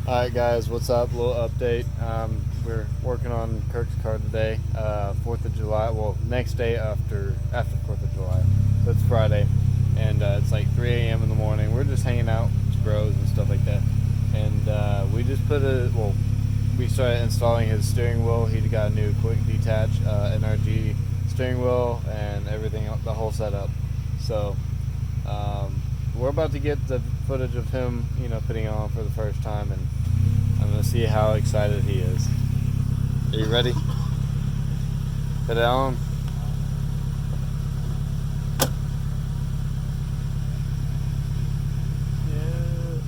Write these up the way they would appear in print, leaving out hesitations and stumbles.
Alright guys, what's up? Little update. We're working on Kirk's car today, 4th of July, well, next day after 4th of July, so it's Friday, and it's like 3 a.m. in the morning. We're just hanging out, with bros and stuff like that, and we just we started installing his steering wheel. He got a new quick detach NRG steering wheel and everything, the whole setup. So we're about to get the footage of him, putting it on for the first time, and I'm gonna see how excited he is. Are you ready? Put it on.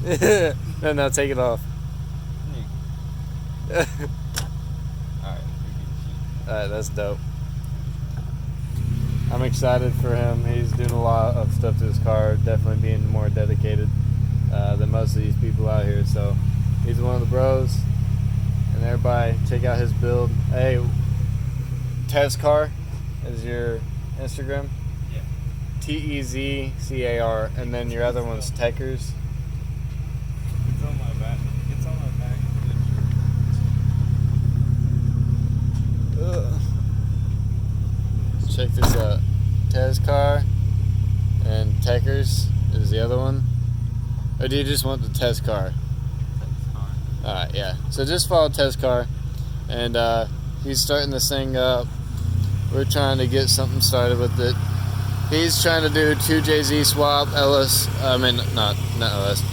Yeah. No, take it off. Alright, that's dope. I'm excited for him. He's doing a lot of stuff to his car, definitely being more dedicated than most of these people out here. So he's one of the bros, and everybody check out his build. Hey, Tezcar is your Instagram? Yeah. Tezcar, and then your other one's Techers. It's on my back. It's on my back. Check this out. Tezcar and Techers is the other one. Or do you just want the Tezcar? Alright, yeah. So just follow Tezcar, and he's starting this thing up. We're trying to get something started with it. He's trying to do 2JZ swap, not LS,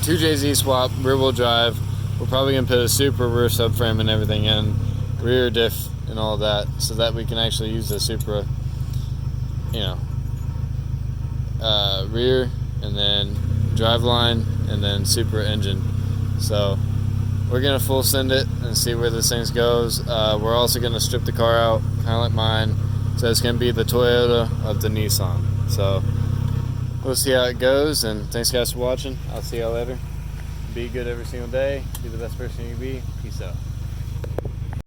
2JZ swap, rear wheel drive. We're probably going to put a super rear subframe and everything in, rear diff and all that, so that we can actually use the Supra, rear, and then driveline, and then Supra engine. So we're gonna full send it and see where this thing goes. We're also gonna strip the car out, kind of like mine, so it's gonna be the Toyota of the Nissan. So we'll see how it goes, and thanks guys for watching. I'll see y'all later. Be good every single day. Be the best person you can be. Peace out.